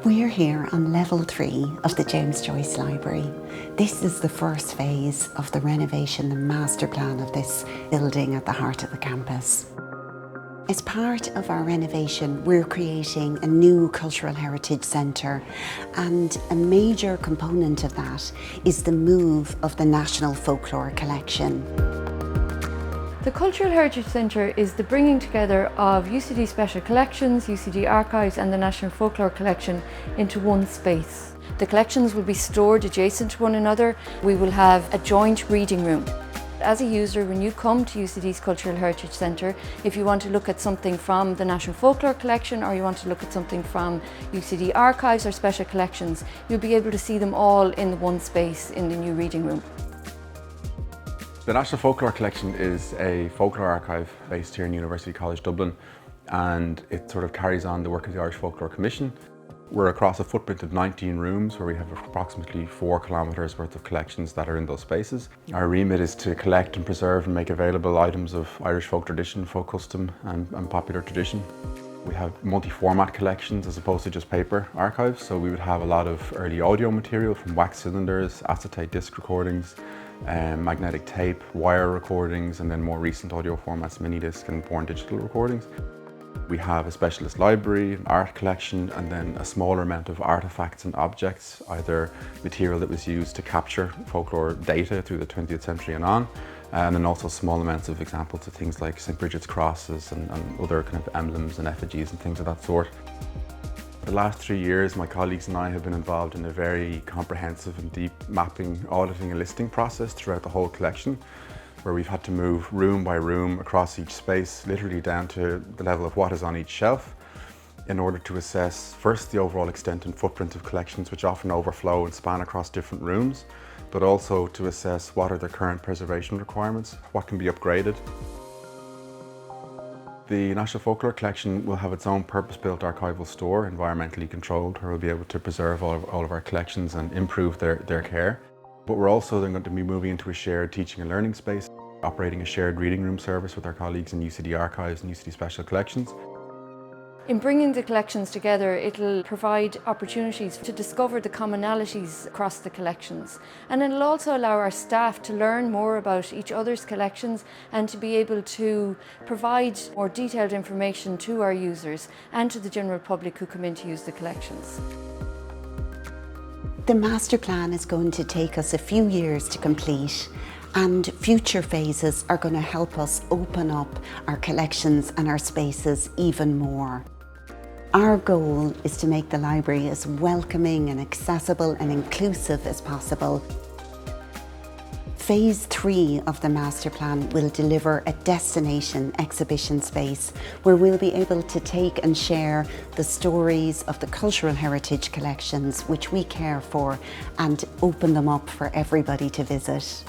We're here on level 3 of the James Joyce Library. This is the first phase of the renovation, the master plan of this building at the heart of the campus. As part of our renovation, we're creating a new cultural heritage centre, and a major component of that is the move of the National Folklore Collection. The Cultural Heritage Centre is the bringing together of UCD Special Collections, UCD Archives and the National Folklore Collection into one space. The collections will be stored adjacent to one another. We will have a joint reading room. As a user, when you come to UCD's Cultural Heritage Centre, if you want to look at something from the National Folklore Collection or you want to look at something from UCD Archives or Special Collections, you'll be able to see them all in the one space in the new reading room. The National Folklore Collection is a folklore archive based here in University College Dublin, and it sort of carries on the work of the Irish Folklore Commission. We're across a footprint of 19 rooms where we have approximately 4 kilometres worth of collections that are in those spaces. Our remit is to collect and preserve and make available items of Irish folk tradition, folk custom and popular tradition. We have multi-format collections as opposed to just paper archives, so we would have a lot of early audio material from wax cylinders, acetate disc recordings, magnetic tape, wire recordings, and then more recent audio formats, mini disc and born digital recordings. We have a specialist library, an art collection, and then a smaller amount of artefacts and objects, either material that was used to capture folklore data through the 20th century and on, and then also small amounts of examples of things like St. Bridget's crosses and other kind of emblems and effigies and things of that sort. The last 3 years, my colleagues and I have been involved in a very comprehensive and deep mapping, auditing and listing process throughout the whole collection, where we've had to move room by room across each space, literally down to the level of what is on each shelf, in order to assess first the overall extent and footprint of collections, which often overflow and span across different rooms, but also to assess what are the current preservation requirements, what can be upgraded. The National Folklore Collection will have its own purpose-built archival store, environmentally controlled, where we'll be able to preserve all of our collections and improve their care. But we're also then going to be moving into a shared teaching and learning space, operating a shared reading room service with our colleagues in UCD Archives and UCD Special Collections. In bringing the collections together, it'll provide opportunities to discover the commonalities across the collections. And it'll also allow our staff to learn more about each other's collections and to be able to provide more detailed information to our users and to the general public who come in to use the collections. The master plan is going to take us a few years to complete, and future phases are going to help us open up our collections and our spaces even more. Our goal is to make the library as welcoming and accessible and inclusive as possible. Phase 3 of the master plan will deliver a destination exhibition space where we'll be able to take and share the stories of the cultural heritage collections which we care for and open them up for everybody to visit.